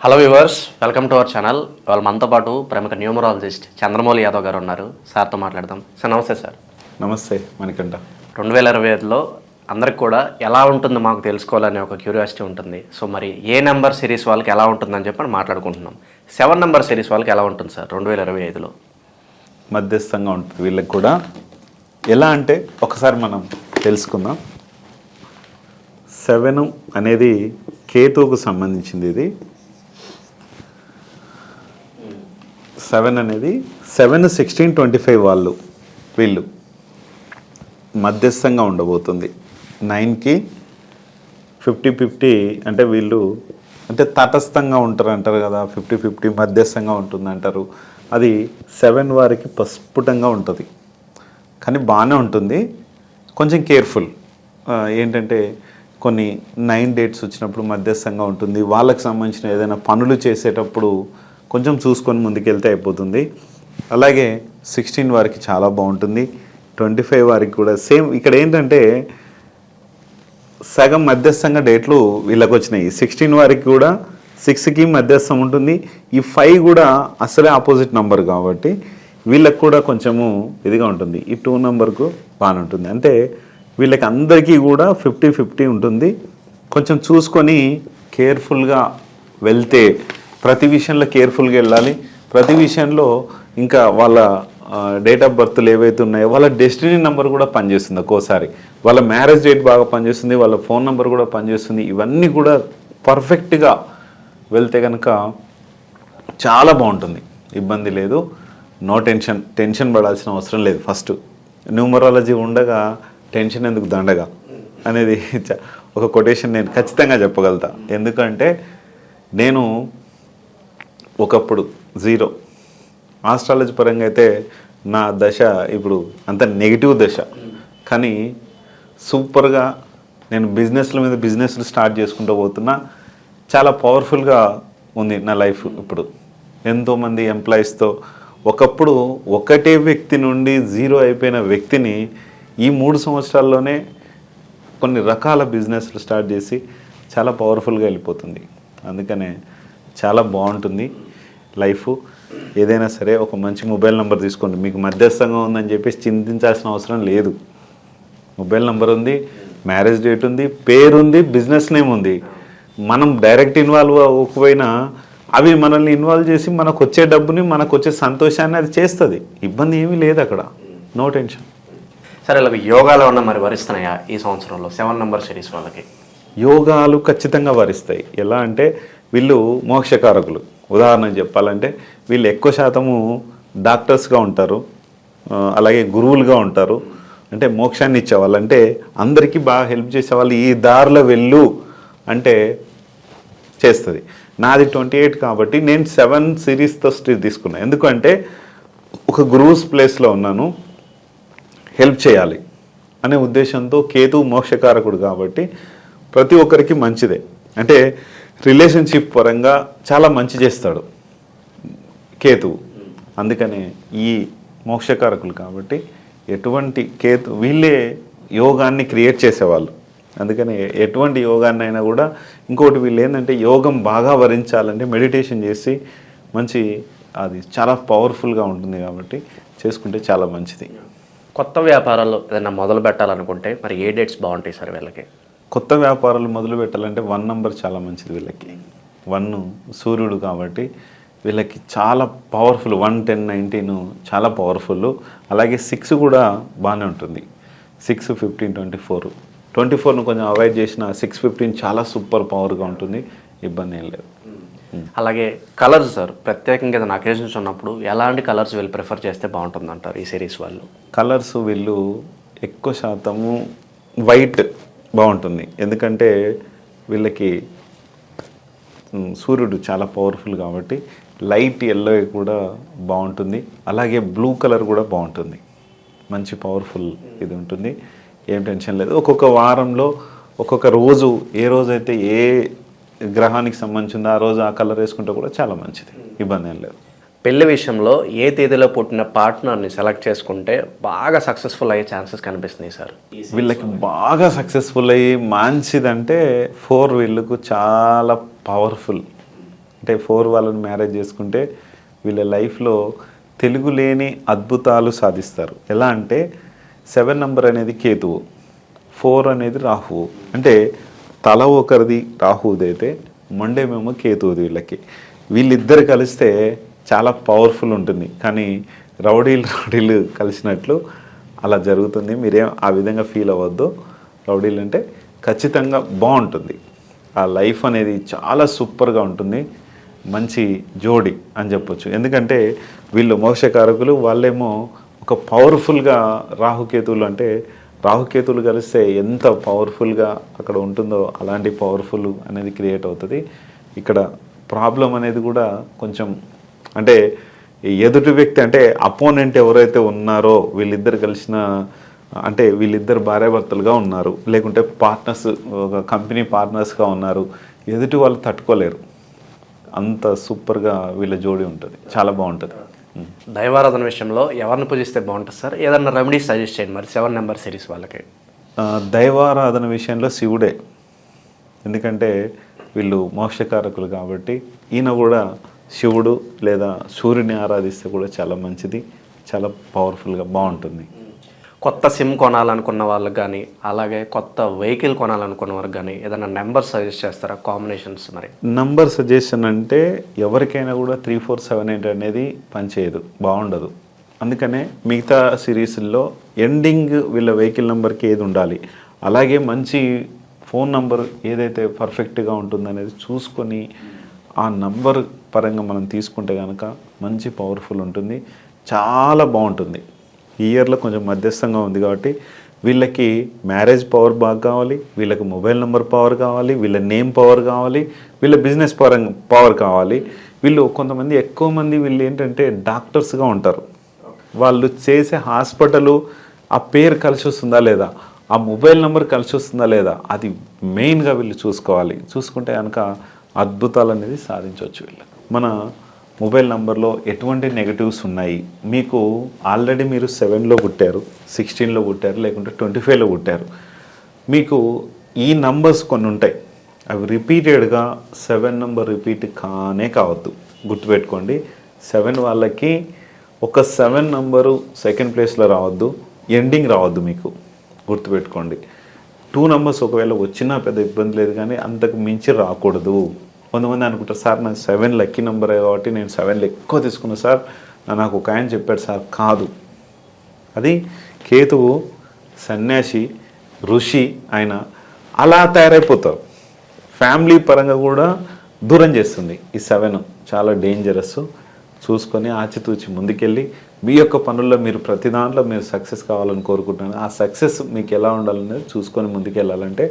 Hello viewers, welcome to our channel. వాళ్ళ మనతో పాటు ప్రముఖ న్యూమరాలజిస్ట్ చంద్రమౌళి యాదవ్ గారు ఉన్నారు. సార్తో మాట్లాడదాం. సార్ నమస్తే. సార్ నమస్తే మణికంఠ. 2025లో అందరికి కూడా ఎలా ఉంటుందో మాకు తెలుసుకోవాలనే ఒక క్యూరియాసిటీ ఉంటుంది. సో మరి ఏ నెంబర్ సిరీస్ వాళ్ళకి ఎలా ఉంటుందని చెప్పి మాట్లాడుకుంటున్నాం. 7 నెంబర్ సిరీస్ వాళ్ళకి ఎలా ఉంటుంది సార్ 2025లో? మధ్యస్థంగా ఉంటుంది వీళ్ళకి కూడా. ఎలా అంటే ఒకసారి మనం తెలుసుకుందాం. 7 అనేది కేతువుకు సంబంధించింది. ఇది 7 అనేది 7, 16, 25 వీళ్ళు మధ్యస్థంగా ఉండబోతుంది. 9కి 50-50 అంటే వీళ్ళు అంటే తటస్థంగా అంటారు కదా, 50-50 మధ్యస్థంగా ఉంటుంది అంటారు. అది 7 వారికి ప్రస్ఫుటంగా ఉంటుంది, కానీ బాగానే ఉంటుంది. కొంచెం కేర్ఫుల్ ఏంటంటే కొన్ని 9 డేట్స్ వచ్చినప్పుడు మధ్యస్థంగా ఉంటుంది. వాళ్ళకి సంబంధించిన ఏదైనా పనులు చేసేటప్పుడు కొంచెం చూసుకొని ముందుకెళ్తే అయిపోతుంది. అలాగే 16 వారికి చాలా బాగుంటుంది. 25 వారికి కూడా సేమ్. ఇక్కడ ఏంటంటే సగం మధ్యస్థంగా డేట్లు వీళ్ళకి వచ్చినాయి. 16 వారికి కూడా 6కి మధ్యస్థం ఉంటుంది. ఈ 5 కూడా అసలే ఆపోజిట్ నెంబర్ కాబట్టి వీళ్ళకి కూడా కొంచెము ఇదిగా ఉంటుంది. ఈ 2 నెంబర్కు బాగానే ఉంటుంది. అంటే వీళ్ళకి అందరికీ కూడా 50-50 ఉంటుంది. కొంచెం చూసుకొని కేర్ఫుల్గా వెళ్తే, ప్రతి విషయంలో కేర్ఫుల్గా వెళ్ళాలి. ప్రతి విషయంలో ఇంకా వాళ్ళ డేట్ ఆఫ్ బర్త్లు ఏవైతే ఉన్నాయో వాళ్ళ డెస్టినీ నెంబర్ కూడా పనిచేస్తుంది. ఒక్కోసారి వాళ్ళ మ్యారేజ్ డేట్ బాగా పనిచేస్తుంది, వాళ్ళ ఫోన్ నెంబర్ కూడా పనిచేస్తుంది. ఇవన్నీ కూడా పర్ఫెక్ట్గా వెళ్తే కనుక చాలా బాగుంటుంది. ఇబ్బంది లేదు, నో టెన్షన్ పడాల్సిన అవసరం లేదు. ఫస్ట్ న్యూమరాలజీ ఉండగా టెన్షన్ ఎందుకు దండగా అనేది ఒక కొటేషన్ నేను ఖచ్చితంగా చెప్పగలుగుతా. ఎందుకంటే నేను ఒకప్పుడు 0 ఆస్ట్రాలజీ పరంగా అయితే నా దశ ఇప్పుడు అంత నెగిటివ్ దశ, కానీ సూపర్గా నేను బిజినెస్లు స్టార్ట్ చేసుకుంటూ పోతున్నా. చాలా పవర్ఫుల్గా ఉంది నా లైఫ్ ఇప్పుడు. ఎంతోమంది ఎంప్లాయీస్తో ఒకప్పుడు ఒకటే వ్యక్తి నుండి 0 అయిపోయిన వ్యక్తిని ఈ 3 సంవత్సరాల్లోనే కొన్ని రకాల బిజినెస్లు స్టార్ట్ చేసి చాలా పవర్ఫుల్గా వెళ్ళిపోతుంది. అందుకనే చాలా బాగుంటుంది లైఫ్. ఏదైనా సరే ఒక మంచి మొబైల్ నెంబర్ తీసుకోండి. మీకు మధ్యస్థంగా ఉందని చెప్పేసి చింతించాల్సిన అవసరం లేదు. మొబైల్ నెంబర్ ఉంది, మ్యారేజ్ డేట్ ఉంది, పేరు ఉంది, బిజినెస్ నేమ్ ఉంది. మనం డైరెక్ట్ ఇన్వాల్వ్ అవ్వకపోయినా అవి మనల్ని ఇన్వాల్వ్ చేసి మనకు వచ్చే డబ్బుని, మనకు వచ్చే సంతోషాన్ని అది చేస్తుంది. ఇబ్బంది ఏమీ లేదు అక్కడ, నో టెన్షన్. సరే, ఇలా యోగాలు ఉన్న మరి వరిస్తున్నాయా ఈ సంవత్సరంలో 7 నెంబర్ సిరీస్ వాళ్ళకి? యోగాలు ఖచ్చితంగా వరిస్తాయి. ఎలా అంటే వీళ్ళు మోక్షకారకులు. ఉదాహరణ చెప్పాలంటే వీళ్ళు ఎక్కువ శాతము డాక్టర్స్గా ఉంటారు, అలాగే గురువులుగా ఉంటారు. అంటే మోక్షాన్ని ఇచ్చేవాళ్ళు, అంటే అందరికీ బాగా హెల్ప్ చేసేవాళ్ళు. ఈ దారిలో వెళ్ళు అంటే చేస్తుంది. నాది 28 కాబట్టి నేను 7 సిరీస్తో తీసుకున్నాను. ఎందుకంటే ఒక గురువుస్ ప్లేస్లో ఉన్నాను, హెల్ప్ చేయాలి అనే ఉద్దేశంతో. కేతు మోక్షకారకుడు కాబట్టి ప్రతి ఒక్కరికి మంచిదే. అంటే రిలేషన్షిప్ పరంగా చాలా మంచి చేస్తాడు కేతువు. అందుకనే ఈ మోక్షకారకులు కాబట్టి ఎటువంటి వీళ్ళే యోగాన్ని క్రియేట్ చేసేవాళ్ళు. అందుకని ఎటువంటి యోగాన్ని అయినా కూడా ఇంకోటి వీళ్ళు ఏంటంటే యోగం బాగా వరించాలంటే మెడిటేషన్ చేసి మంచి అది చాలా పవర్ఫుల్గా ఉంటుంది కాబట్టి చేసుకుంటే చాలా మంచిది. కొత్త వ్యాపారాలు ఏదైనా మొదలు పెట్టాలనుకుంటే మరి ఏ డేట్స్ బాగుంటాయి సార్ వీళ్ళకి? కొత్త వ్యాపారాలు మొదలు పెట్టాలంటే 1 నెంబర్ చాలా మంచిది వీళ్ళకి. 1 సూర్యుడు కాబట్టి వీళ్ళకి చాలా పవర్ఫుల్. 1, 10, 19 చాలా పవర్ఫుల్. అలాగే 6 కూడా బాగానే ఉంటుంది. 6, 15, 24ను కొంచెం అవాయిడ్ చేసిన 6, 15 చాలా సూపర్ పవర్గా ఉంటుంది. ఇబ్బంది ఏం లేదు. అలాగే కలర్స్ సార్, ప్రత్యేకంగా ఏదైనా అకేషన్స్ ఉన్నప్పుడు ఎలాంటి కలర్స్ వీళ్ళు ప్రిఫర్ చేస్తే బాగుంటుంది అంటారు ఈ సిరీస్ వాళ్ళు? కలర్స్ వీళ్ళు ఎక్కువ శాతము వైట్ బాగుంటుంది. ఎందుకంటే వీళ్ళకి సూర్యుడు చాలా పవర్ఫుల్ కాబట్టి లైట్ ఎల్లో కూడా బాగుంటుంది. అలాగే బ్లూ కలర్ కూడా బాగుంటుంది. మంచి పవర్ఫుల్ ఇది ఉంటుంది, ఏం టెన్షన్ లేదు. ఒక్కొక్క వారంలో ఒక్కొక్క రోజు ఏ రోజైతే ఏ గ్రహానికి సంబంధించిందో ఆ రోజు ఆ కలర్ వేసుకుంటే కూడా చాలా మంచిది, ఇబ్బంది ఏం లేదు. పెళ్లి విషయంలో ఏ తేదీలో పుట్టిన పార్ట్నర్ని సెలెక్ట్ చేసుకుంటే బాగా సక్సెస్ఫుల్ అయ్యే ఛాన్సెస్ కనిపిస్తున్నాయి సార్? వీళ్ళకి బాగా సక్సెస్ఫుల్ అయ్యి మంచిదంటే 4 వీళ్ళకు చాలా పవర్ఫుల్. అంటే 4 వాళ్ళని మ్యారేజ్ చేసుకుంటే వీళ్ళ లైఫ్లో తెలుగు లేని అద్భుతాలు సాధిస్తారు. ఎలా అంటే 7 నెంబర్ అనేది కేతువు, 4 అనేది రాహువు. అంటే తల ఒకరిది రాహువుది అయితే మండేమేమో కేతువుది. వీళ్ళిద్దరు కలిస్తే చాలా పవర్ఫుల్ ఉంటుంది. కానీ రౌడీలు కలిసినట్లు అలా జరుగుతుంది. మీరేం ఆ విధంగా ఫీల్ అవ్వద్దు. రౌడీలు అంటే ఖచ్చితంగా బాగుంటుంది. ఆ లైఫ్ అనేది చాలా సూపర్గా ఉంటుంది. మంచి జోడి అని చెప్పొచ్చు. ఎందుకంటే వీళ్ళు మోక్షకారకులు, వాళ్ళేమో ఒక పవర్ఫుల్గా రాహుకేతువులు. అంటే రాహుకేతువులు కలిస్తే ఎంత పవర్ఫుల్గా అక్కడ ఉంటుందో అలాంటి పవర్ఫుల్ అనేది క్రియేట్ అవుతుంది. ఇక్కడ ప్రాబ్లం అనేది కూడా కొంచెం అంటే ఎదుటి వ్యక్తి అంటే అపోనెంట్ ఎవరైతే ఉన్నారో వీళ్ళిద్దరు కలిసిన అంటే వీళ్ళిద్దరు భార్యాభర్తలుగా ఉన్నారు, లేకుంటే పార్ట్నర్స్, ఒక కంపెనీ పార్ట్నర్స్గా ఉన్నారు, ఎదుటి వాళ్ళు తట్టుకోలేరు. అంత సూపర్గా వీళ్ళ జోడి ఉంటుంది, చాలా బాగుంటుంది. దైవారాధన విషయంలో ఎవరిని పూజిస్తే బాగుంటుంది సార్? ఏదన్నా రెమెడీ సజెస్ట్ చేయండి మరి 7 నెంబర్ సిరీస్ వాళ్ళకి. దైవారాధన విషయంలో శివుడే. ఎందుకంటే వీళ్ళు మోక్షకారకులు కాబట్టి ఈయన కూడా శివుడు లేదా సూర్యుని ఆరాధిస్తే కూడా చాలా మంచిది, చాలా పవర్ఫుల్గా బాగుంటుంది. కొత్త సిమ్ కొనాలనుకున్న వాళ్ళకి కానీ, అలాగే కొత్త వెహికల్ కొనాలనుకున్న వాళ్ళకి కానీ ఏదైనా నెంబర్ సజెస్ట్ చేస్తారా కాంబినేషన్స్? మరి నంబర్ సజెషన్ అంటే ఎవరికైనా కూడా 3, 4, 7, 8 అనేది పనిచేయదు, బాగుండదు. అందుకనే మిగతా సిరీస్ల్లో ఎండింగ్ వీళ్ళ వెహికల్ నెంబర్కి ఏది ఉండాలి, అలాగే మంచి ఫోన్ నంబర్ ఏదైతే పర్ఫెక్ట్గా ఉంటుందనేది చూసుకొని ఆ నంబర్ పరంగా మనం తీసుకుంటే కనుక మంచి పవర్ఫుల్ ఉంటుంది, చాలా బాగుంటుంది. ఈ ఇయర్లో కొంచెం మధ్యస్థంగా ఉంది కాబట్టి వీళ్ళకి మ్యారేజ్ పవర్ బాగా కావాలి, వీళ్ళకి మొబైల్ నెంబర్ పవర్ కావాలి, వీళ్ళ నేమ్ పవర్ కావాలి, వీళ్ళ బిజినెస్ పవర్ కావాలి. వీళ్ళు కొంతమంది ఎక్కువ మంది వీళ్ళు ఏంటంటే డాక్టర్స్గా ఉంటారు. వాళ్ళు చేసే హాస్పిటలు ఆ పేరు కలిసి వస్తుందా లేదా, ఆ మొబైల్ నెంబర్ కలిసి వస్తుందా లేదా, అది మెయిన్గా వీళ్ళు చూసుకోవాలి. చూసుకుంటే కనుక అద్భుతాలు అనేది సాధించవచ్చు వీళ్ళు. మన మొబైల్ నంబర్లో ఎటువంటి నెగటివ్స్ ఉన్నాయి, మీకు ఆల్రెడీ మీరు 7లో పుట్టారు, 16లో పుట్టారు, లేకుంటే 25లో పుట్టారు, మీకు ఈ నంబర్స్ కొన్ని ఉంటాయి, అవి రిపీటెడ్గా 7 నెంబర్ రిపీట్ కావద్దు. గుర్తుపెట్టుకోండి, 7 వాళ్ళకి ఒక 7 నంబరు సెకండ్ ప్లేస్లో రావద్దు, ఎండింగ్ రావద్దు మీకు, గుర్తుపెట్టుకోండి. 2 నెంబర్స్ ఒకవేళ వచ్చినా పెద్ద ఇబ్బంది లేదు, కానీ అంతకు మించి రాకూడదు. కొంతమంది అనుకుంటారు సార్ నాకు 7 లక్కీ నెంబర్ కాబట్టి నేను 7లో ఎక్కువ తీసుకున్నాను సార్, నాకు ఒక ఆయన చెప్పాడు సార్. కాదు, అది కేతువు సన్యాసి ఋషి ఆయన అలా తయారైపోతారు. ఫ్యామిలీ పరంగా కూడా దూరం చేస్తుంది ఈ 7. చాలా డేంజరస్. చూసుకొని ఆచితూచి ముందుకెళ్ళి మీ యొక్క పనుల్లో మీరు ప్రతి దాంట్లో మీరు సక్సెస్ కావాలని కోరుకుంటున్నాను. ఆ సక్సెస్ మీకు ఎలా ఉండాలనేది చూసుకొని ముందుకెళ్ళాలంటే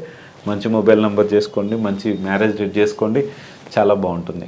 మంచి మొబైల్ నెంబర్ చేసుకోండి, మంచి మ్యారేజ్ డేట్ చేసుకోండి, చాలా బాగుంటుంది.